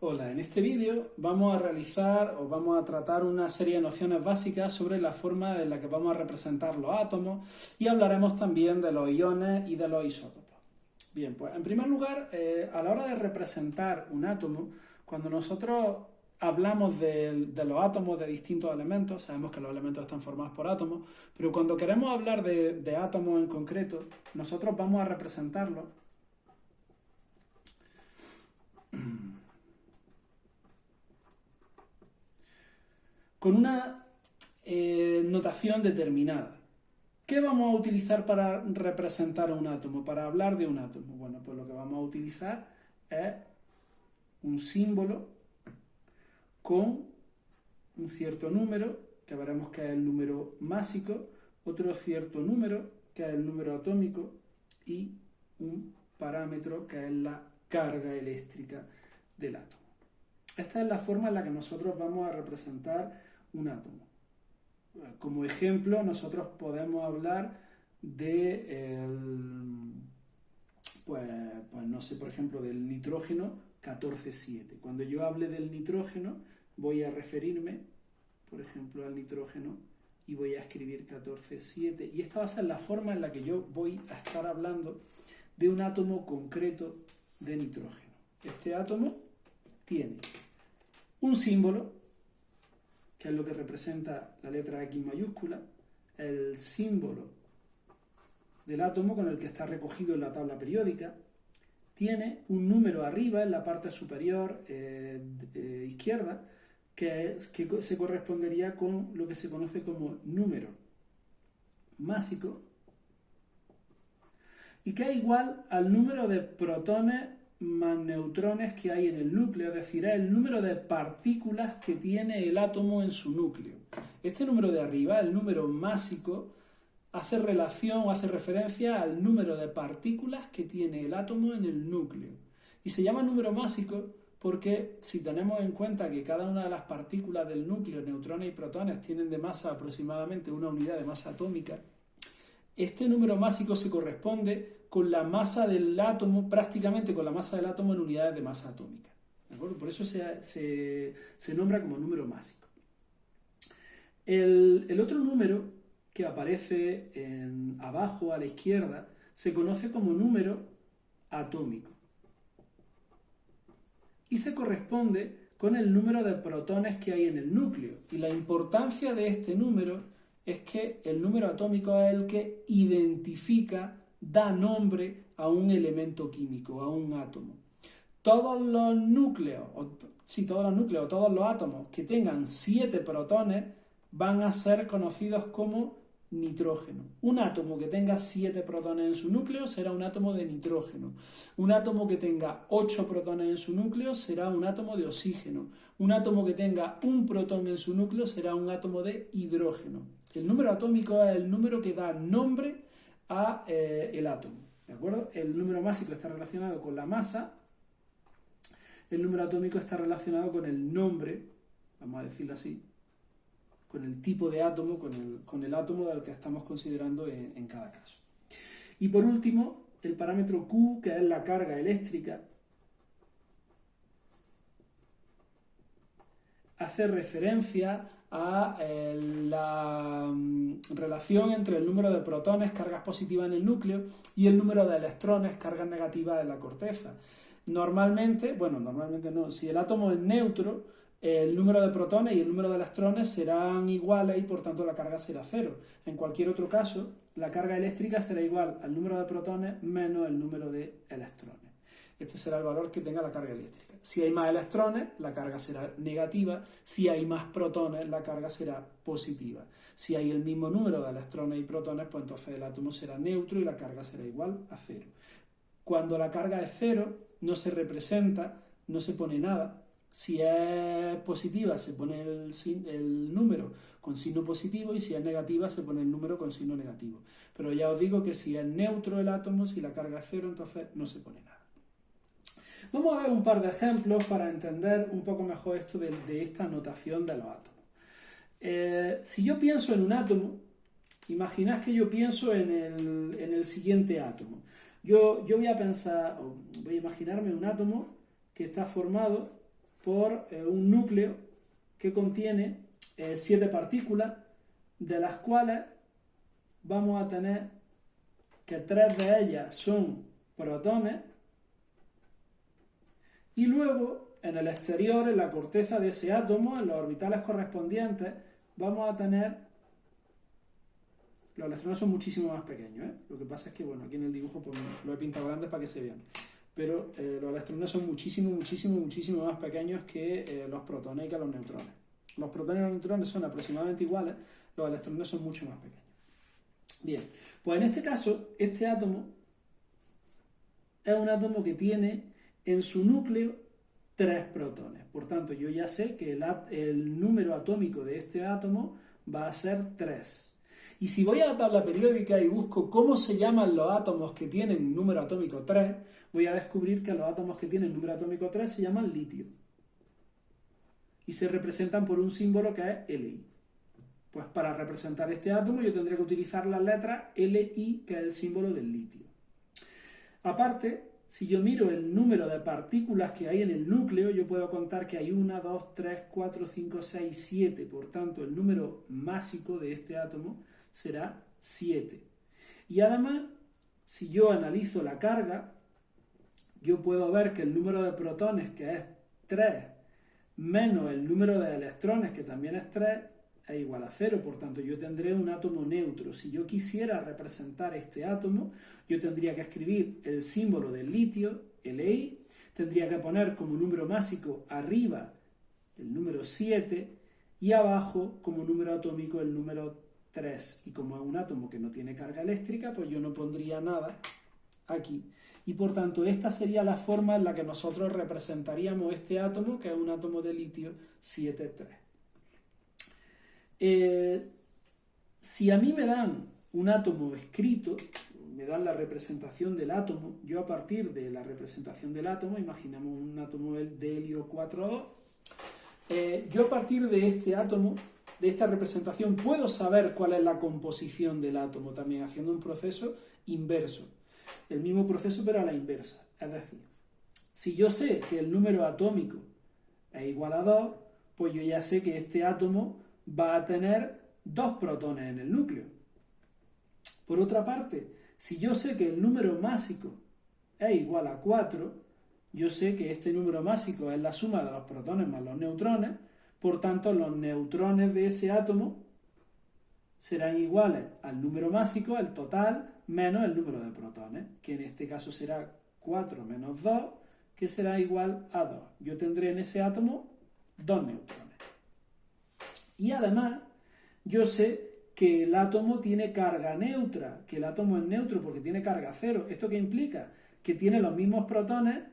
Hola, en este vídeo vamos a tratar una serie de nociones básicas sobre la forma en la que vamos a representar los átomos y hablaremos también de los iones y de los isótopos. Bien, pues en primer lugar, a la hora de representar un átomo, cuando nosotros hablamos de los átomos de distintos elementos, sabemos que los elementos están formados por átomos, pero cuando queremos hablar de átomos en concreto, nosotros vamos a representarlos con una notación determinada. ¿Qué vamos a utilizar para representar un átomo, para hablar de un átomo? Bueno, pues lo que vamos a utilizar es un símbolo con un cierto número, que veremos que es el número másico, otro cierto número, que es el número atómico, y un parámetro, que es la carga eléctrica del átomo. Esta es la forma en la que nosotros vamos a representar un átomo. Como ejemplo, nosotros podemos hablar de, no sé, por ejemplo, del nitrógeno 14,7. Cuando yo hable del nitrógeno, voy a referirme, por ejemplo, al nitrógeno y voy a escribir 14,7. Y esta va a ser la forma en la que yo voy a estar hablando de un átomo concreto de nitrógeno. Este átomo tiene un símbolo, que es lo que representa la letra X mayúscula, el símbolo del átomo con el que está recogido en la tabla periódica, tiene un número arriba en la parte superior izquierda, que se correspondería con lo que se conoce como número másico, y que es igual al número de protones más neutrones que hay en el núcleo, es decir, es el número de partículas que tiene el átomo en su núcleo. Este número de arriba, el número másico, hace relación o hace referencia al número de partículas que tiene el átomo en el núcleo. Y se llama número másico porque si tenemos en cuenta que cada una de las partículas del núcleo, neutrones y protones, tienen de masa aproximadamente una unidad de masa atómica, este número másico se corresponde con la masa del átomo, prácticamente con la masa del átomo en unidades de masa atómica. ¿De acuerdo? Por eso se nombra como número másico. El otro número que aparece abajo a la izquierda se conoce como número atómico y se corresponde con el número de protones que hay en el núcleo. Y la importancia de este número es que el número atómico es el que identifica, da nombre a un elemento químico, a un átomo. Todos los núcleos, todos los átomos que tengan 7 protones van a ser conocidos como nitrógeno. Un átomo que tenga 7 protones en su núcleo será un átomo de nitrógeno. Un átomo que tenga 8 protones en su núcleo será un átomo de oxígeno. Un átomo que tenga un protón en su núcleo será un átomo de hidrógeno. El número atómico es el número que da nombre a el átomo, ¿de acuerdo? El número másico está relacionado con la masa, el número atómico está relacionado con el nombre, vamos a decirlo así, con el tipo de átomo, con el átomo del que estamos considerando en cada caso. Y por último, el parámetro Q, que es la carga eléctrica, hace referencia a la relación entre el número de protones, cargas positivas en el núcleo, y el número de electrones, cargas negativas en la corteza. Normalmente no, si el átomo es neutro, el número de protones y el número de electrones serán iguales y por tanto la carga será cero. En cualquier otro caso, la carga eléctrica será igual al número de protones menos el número de electrones. Este será el valor que tenga la carga eléctrica. Si hay más electrones, la carga será negativa. Si hay más protones, la carga será positiva. Si hay el mismo número de electrones y protones, pues entonces el átomo será neutro y la carga será igual a cero. Cuando la carga es cero, no se representa, no se pone nada. Si es positiva, se pone el número con signo positivo, y si es negativa, se pone el número con signo negativo. Pero ya os digo que si es neutro el átomo, si la carga es cero, entonces no se pone nada. Vamos a ver un par de ejemplos para entender un poco mejor esto de esta notación de los átomos. Si yo pienso en un átomo, imaginad que yo pienso en el siguiente átomo. Yo voy a imaginarme un átomo que está formado por un núcleo que contiene 7 partículas, de las cuales vamos a tener que 3 de ellas son protones, y luego en el exterior, en la corteza de ese átomo, en los orbitales correspondientes, vamos a tener, los electrones son muchísimo más pequeños, ¿eh? Lo que pasa es que, bueno, aquí en el dibujo pues, lo he pintado grande para que se vean, pero los electrones son muchísimo más pequeños que los protones y que los neutrones. Los protones y los neutrones son aproximadamente iguales, los electrones son mucho más pequeños. Bien, pues en este caso, este átomo es un átomo que tiene en su núcleo 3 protones. Por tanto, yo ya sé que el número atómico de este átomo va a ser 3. Y si voy a la tabla periódica y busco cómo se llaman los átomos que tienen número atómico 3, voy a descubrir que los átomos que tienen número atómico 3 se llaman litio. Y se representan por un símbolo que es Li. Pues para representar este átomo yo tendría que utilizar las letras Li, que es el símbolo del litio. Aparte, si yo miro el número de partículas que hay en el núcleo, yo puedo contar que hay 1, 2, 3, 4, 5, 6, 7. Por tanto, el número másico de este átomo será 7. Y además, si yo analizo la carga, yo puedo ver que el número de protones, que es 3, menos el número de electrones, que también es 3, es igual a 0. Por tanto, yo tendré un átomo neutro. Si yo quisiera representar este átomo, yo tendría que escribir el símbolo del litio, Li, tendría que poner como número másico arriba el número 7 y abajo como número atómico el número 3. Y como es un átomo que no tiene carga eléctrica, pues yo no pondría nada aquí. Y por tanto, esta sería la forma en la que nosotros representaríamos este átomo, que es un átomo de litio 7,3. Si a mí me dan un átomo escrito, me dan la representación del átomo, yo a partir de la representación del átomo, imaginamos un átomo de helio 4,2, yo a partir de este átomo, de esta representación, puedo saber cuál es la composición del átomo también, haciendo un proceso inverso. El mismo proceso pero a la inversa. Es decir, si yo sé que el número atómico es igual a 2, pues yo ya sé que este átomo va a tener 2 protones en el núcleo. Por otra parte, si yo sé que el número másico es igual a 4, yo sé que este número másico es la suma de los protones más los neutrones, por tanto los neutrones de ese átomo serán iguales al número másico, el total, menos el número de protones, que en este caso será 4 menos 2, que será igual a 2. Yo tendré en ese átomo 2 neutrones. Y además, yo sé que el átomo tiene carga neutra, que el átomo es neutro porque tiene carga cero. ¿Esto qué implica? Que tiene los mismos protones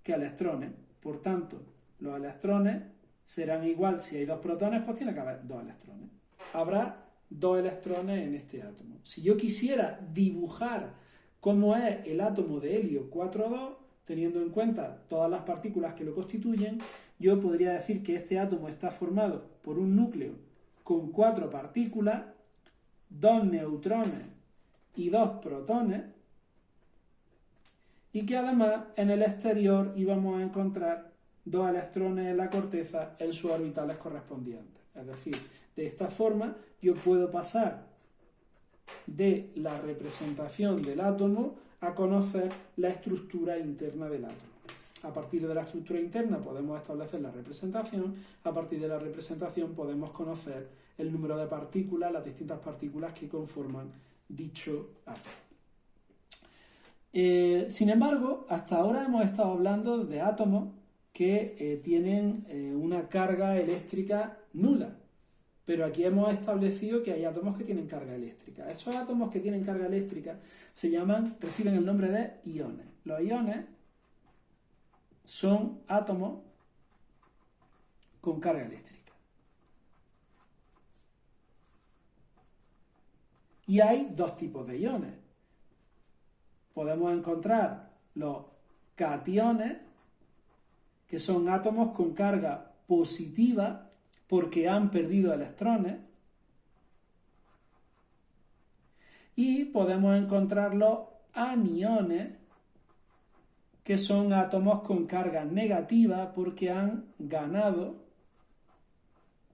que electrones. Por tanto, los electrones serán igual, si hay 2 protones, pues tiene que haber 2 electrones. Habrá 2 electrones en este átomo. Si yo quisiera dibujar cómo es el átomo de helio 4,2, teniendo en cuenta todas las partículas que lo constituyen, yo podría decir que este átomo está formado por un núcleo con 4 partículas, 2 neutrones y 2 protones, y que además en el exterior íbamos a encontrar 2 electrones en la corteza en sus orbitales correspondientes. Es decir, de esta forma yo puedo pasar de la representación del átomo a conocer la estructura interna del átomo. A partir de la estructura interna podemos establecer la representación, a partir de la representación podemos conocer el número de partículas, las distintas partículas que conforman dicho átomo. Sin embargo, hasta ahora hemos estado hablando de átomos que tienen una carga eléctrica nula, pero aquí hemos establecido que hay átomos que tienen carga eléctrica. Estos átomos que tienen carga eléctrica reciben el nombre de iones. Los iones son átomos con carga eléctrica. Y hay 2 tipos de iones. Podemos encontrar los cationes, que son átomos con carga positiva porque han perdido electrones, y podemos encontrar los aniones, que son átomos con carga negativa porque han ganado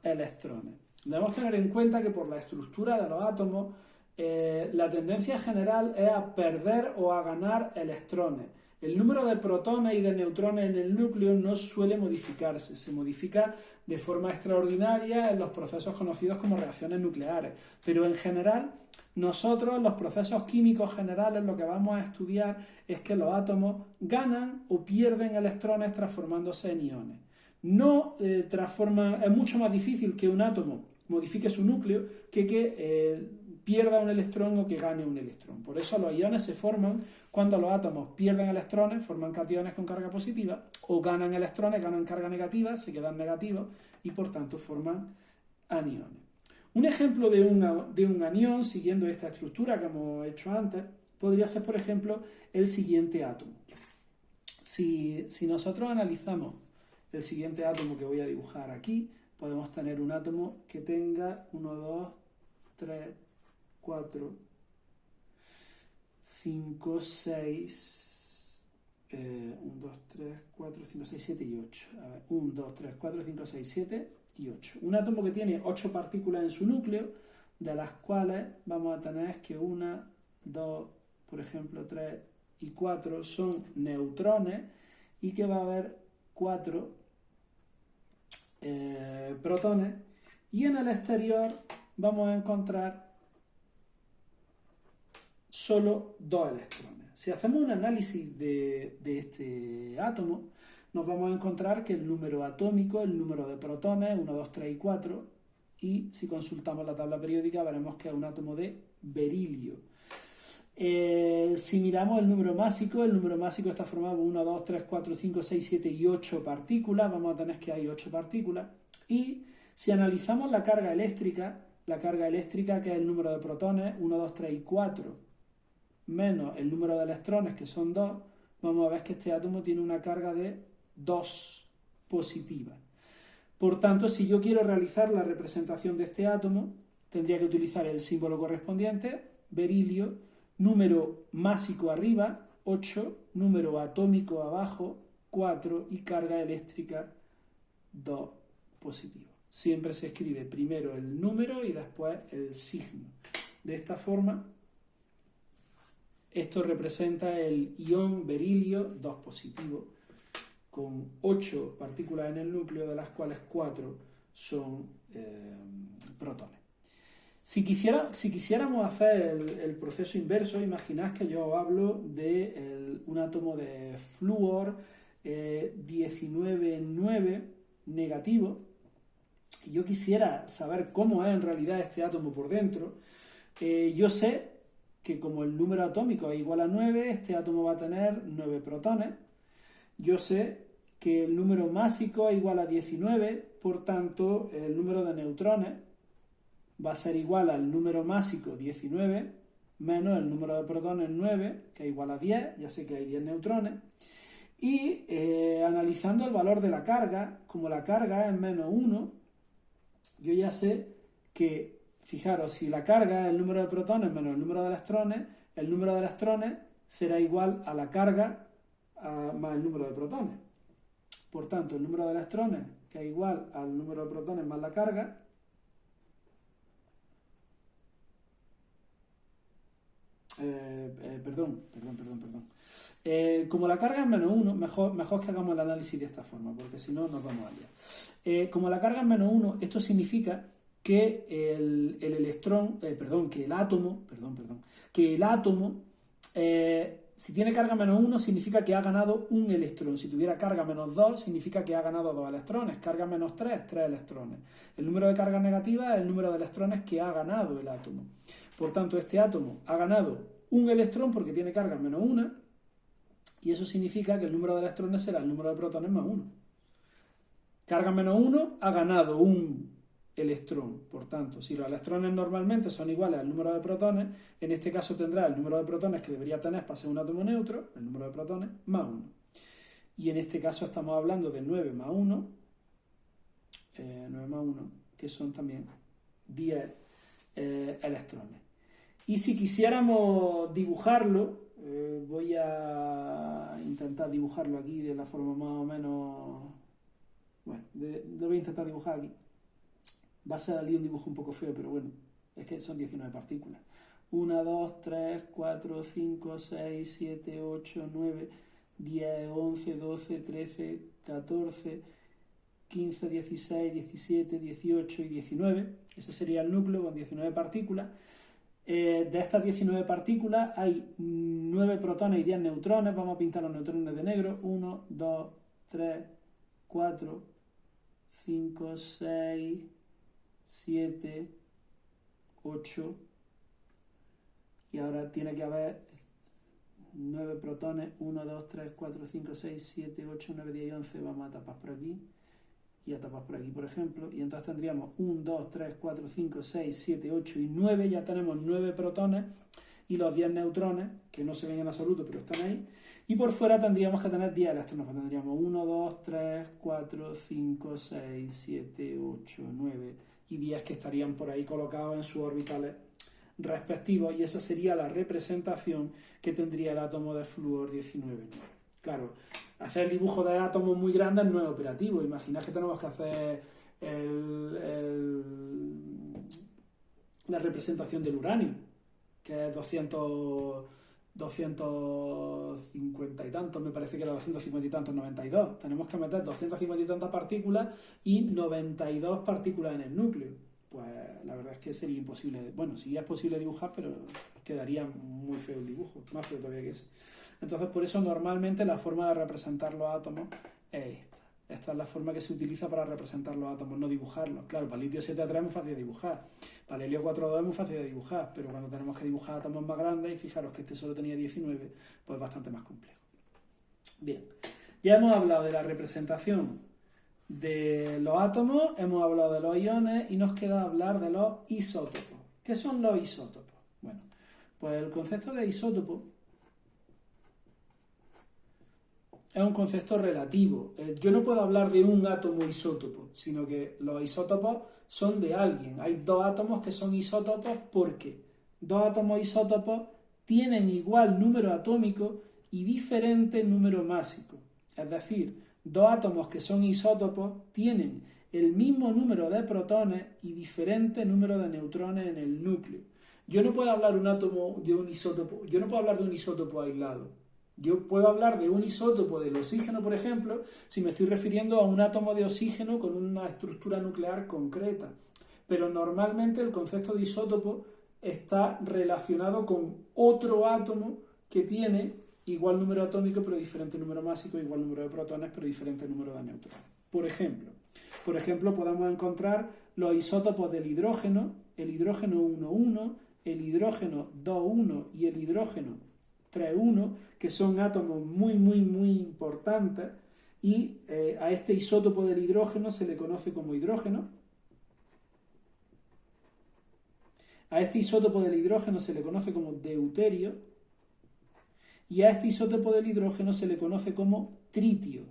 electrones. Debemos tener en cuenta que por la estructura de los átomos, la tendencia general es a perder o a ganar electrones. El número de protones y de neutrones en el núcleo no suele modificarse, se modifica de forma extraordinaria en los procesos conocidos como reacciones nucleares. Pero en general, nosotros en los procesos químicos generales lo que vamos a estudiar es que los átomos ganan o pierden electrones transformándose en iones. No transforman, es mucho más difícil que un átomo modifique su núcleo que pierda un electrón o que gane un electrón. Por eso los iones se forman cuando los átomos pierden electrones, forman cationes con carga positiva, o ganan electrones, ganan carga negativa, se quedan negativos y por tanto forman aniones. Un ejemplo de un anión, siguiendo esta estructura que hemos hecho antes, podría ser, por ejemplo, el siguiente átomo. Si nosotros analizamos el siguiente átomo que voy a dibujar aquí, podemos tener un átomo que tenga 1, 2, 3, 4, 5, 6, 1, 2, 3, 4, 5, 6, 7 y 8. A ver, 1, 2, 3, 4, 5, 6, 7 y 8. Un átomo que tiene 8 partículas en su núcleo, de las cuales vamos a tener que 1, 2, por ejemplo, 3 y 4 son neutrones y que va a haber 4 protones, y en el exterior vamos a encontrar solo 2 electrones. Si hacemos un análisis de este átomo, nos vamos a encontrar que el número atómico, el número de protones, 1, 2, 3 y 4, y si consultamos la tabla periódica veremos que es un átomo de berilio. Si miramos el número másico está formado por 1, 2, 3, 4, 5, 6, 7 y 8 partículas. Vamos a tener que hay 8 partículas. Y si analizamos la carga eléctrica que es el número de protones, 1, 2, 3 y 4, menos el número de electrones, que son 2, vamos a ver que este átomo tiene una carga de 2 positiva. Por tanto, si yo quiero realizar la representación de este átomo, tendría que utilizar el símbolo correspondiente, berilio, número másico arriba, 8, número atómico abajo, 4 y carga eléctrica 2 positivo. Siempre se escribe primero el número y después el signo. De esta forma, esto representa el ion berilio 2 positivo, con 8 partículas en el núcleo, de las cuales 4 son protones. Si quisiéramos hacer el proceso inverso, imaginad que yo hablo de un átomo de flúor 19,9 negativo, y yo quisiera saber cómo es en realidad este átomo por dentro. Yo sé que como el número atómico es igual a 9, este átomo va a tener 9 protones. Yo sé que el número másico es igual a 19, por tanto el número de neutrones va a ser igual al número másico 19 menos el número de protones 9, que es igual a 10, ya sé que hay 10 neutrones. Y analizando el valor de la carga, como la carga es menos 1, yo ya sé que, fijaros, si la carga es el número de protones menos el número de electrones, el número de electrones será igual a la carga más el número de protones. Por tanto, el número de electrones, que es igual al número de protones más la carga, como la carga es menos 1, mejor que hagamos el análisis de esta forma, porque si no nos vamos a liar. Como la carga es menos 1, esto significa que el átomo, si tiene carga menos 1, significa que ha ganado un electrón. Si tuviera carga menos 2, significa que ha ganado 2 electrones. Carga menos 3, 3 electrones. El número de cargas negativas es el número de electrones que ha ganado el átomo. Por tanto, este átomo ha ganado un electrón porque tiene carga menos 1, y eso significa que el número de electrones será el número de protones más 1. Carga menos 1 ha ganado un electrón. Por tanto, si los electrones normalmente son iguales al número de protones, en este caso tendrá el número de protones que debería tener para ser un átomo neutro, el número de protones, más 1. Y en este caso estamos hablando de 9 más 1, que son también 10 electrones. Y si quisiéramos dibujarlo, Voy a intentar dibujarlo aquí de la forma más o menos... Bueno, lo voy a intentar dibujar aquí. Va a salir un dibujo un poco feo, pero bueno, es que son 19 partículas. 1, 2, 3, 4, 5, 6, 7, 8, 9, 10, 11, 12, 13, 14, 15, 16, 17, 18 y 19. Ese sería el núcleo con 19 partículas. De estas 19 partículas hay 9 protones y 10 neutrones. Vamos a pintar los neutrones de negro. 1, 2, 3, 4, 5, 6, 7, 8. Y ahora tiene que haber 9 protones. 1, 2, 3, 4, 5, 6, 7, 8, 9, 10 y 11. Vamos a tapar por aquí. Y a tapar por aquí, por ejemplo, y entonces tendríamos 1, 2, 3, 4, 5, 6, 7, 8 y 9, ya tenemos 9 protones y los 10 neutrones, que no se ven en absoluto, pero están ahí, y por fuera tendríamos que tener 10 electrones, pues tendríamos 1, 2, 3, 4, 5, 6, 7, 8, 9 y 10 que estarían por ahí colocados en sus orbitales respectivos, y esa sería la representación que tendría el átomo de flúor 19. Claro, hacer dibujo de átomos muy grandes no es operativo. Imaginad que tenemos que hacer la representación del uranio, que es 250 y tantos, me parece que era 250 y tantos, 92. Tenemos que meter 250 y tantas partículas y 92 partículas en el núcleo. Pues la verdad es que sería imposible. Bueno, sí es posible dibujar, pero quedaría muy feo el dibujo, más feo todavía que ese. Entonces, por eso normalmente la forma de representar los átomos es esta. Esta es la forma que se utiliza para representar los átomos, no dibujarlos. Claro, para el litio 7A3 es muy fácil de dibujar, para el helio 4.2 es muy fácil de dibujar, pero cuando tenemos que dibujar átomos más grandes, y fijaros que este solo tenía 19, pues es bastante más complejo. Bien, ya hemos hablado de la representación de los átomos, hemos hablado de los iones y nos queda hablar de los isótopos. ¿Qué son los isótopos? Bueno, pues el concepto de isótopo es un concepto relativo. Yo no puedo hablar de un átomo isótopo, sino que los isótopos son de alguien. Hay dos átomos que son isótopos porque dos átomos isótopos tienen igual número atómico y diferente número másico. Es decir, dos átomos que son isótopos tienen el mismo número de protones y diferente número de neutrones en el núcleo. Yo no puedo hablar de un isótopo aislado. Yo puedo hablar de un isótopo del oxígeno, por ejemplo, si me estoy refiriendo a un átomo de oxígeno con una estructura nuclear concreta. Pero normalmente el concepto de isótopo está relacionado con otro átomo que tiene igual número atómico pero diferente número másico, igual número de protones pero diferente número de neutrones. Por ejemplo, podemos encontrar los isótopos del hidrógeno, el hidrógeno 1,1, el hidrógeno 2,1 y el hidrógeno 3,1, que son átomos muy importantes, y a este isótopo del hidrógeno se le conoce como hidrógeno. A este isótopo del hidrógeno se le conoce como deuterio, y a este isótopo del hidrógeno se le conoce como tritio.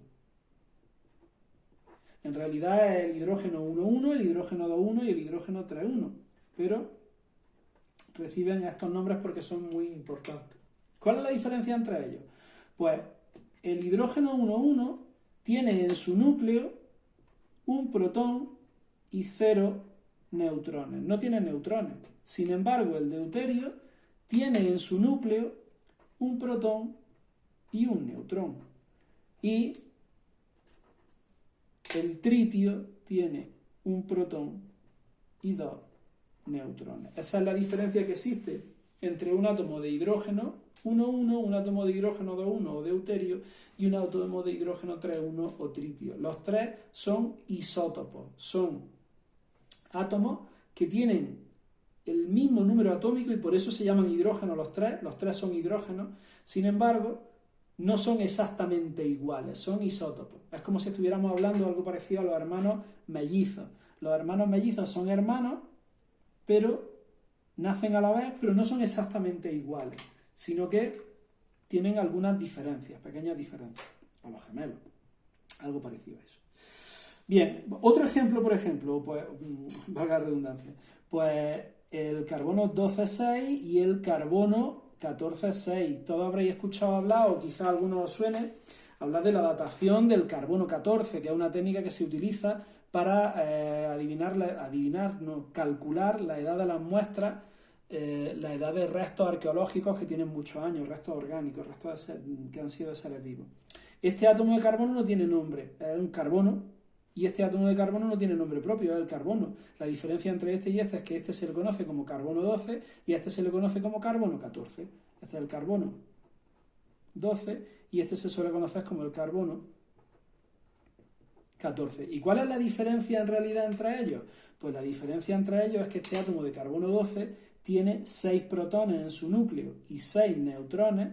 En realidad es el hidrógeno 1,1, el hidrógeno 2,1 y el hidrógeno 3,1, pero reciben estos nombres porque son muy importantes. ¿Cuál es la diferencia entre ellos? Pues el hidrógeno 1,1 tiene en su núcleo un protón y 0 neutrones. No tiene neutrones. Sin embargo, el deuterio tiene en su núcleo un protón y un neutrón. Y el tritio tiene un protón y 2 neutrones. Esa es la diferencia que existe entre un átomo de hidrógeno 1,1, un átomo de hidrógeno 2,1 o deuterio y un átomo de hidrógeno 3,1 o tritio. Los tres son isótopos, son átomos que tienen el mismo número atómico y por eso se llaman hidrógenos los tres son hidrógenos, sin embargo, no son exactamente iguales, son isótopos. Es como si estuviéramos hablando de algo parecido a los hermanos mellizos. Los hermanos mellizos son hermanos, pero nacen a la vez, pero no son exactamente iguales, sino que tienen algunas diferencias, pequeñas diferencias, a los gemelos, algo parecido a eso. Bien, otro ejemplo, por ejemplo, pues, valga la redundancia, pues el carbono 12,6 y el carbono 14, 6. Todos habréis escuchado hablar, o quizás a algunos os suene, hablar de la datación del carbono 14, que es una técnica que se utiliza para calcular la edad de las muestras, la edad de restos arqueológicos que tienen muchos años, restos orgánicos, restos que han sido de seres vivos. Este átomo de carbono no tiene nombre, es un carbono, y este átomo de carbono no tiene nombre propio, es el carbono. La diferencia entre este y este es que este se le conoce como carbono 12 y este se le conoce como carbono 14. Este es el carbono 12 y este se suele conocer como el carbono 14. ¿Y cuál es la diferencia en realidad entre ellos? Pues la diferencia entre ellos es que este átomo de carbono 12 tiene 6 protones en su núcleo y 6 neutrones.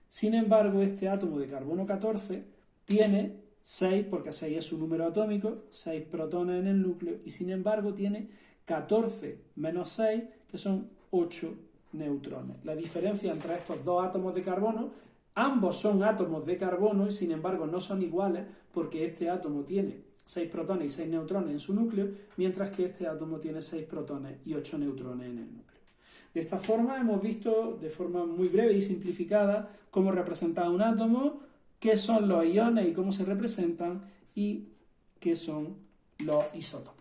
Sin embargo, este átomo de carbono 14 tiene 6, porque 6 es su número atómico, 6 protones en el núcleo, y sin embargo tiene 14 menos 6, que son 8 neutrones. La diferencia entre estos dos átomos de carbono, ambos son átomos de carbono y sin embargo no son iguales, porque este átomo tiene 6 protones y 6 neutrones en su núcleo, mientras que este átomo tiene 6 protones y 8 neutrones en el núcleo. De esta forma hemos visto de forma muy breve y simplificada cómo representar un átomo, qué son los iones y cómo se representan, y qué son los isótopos.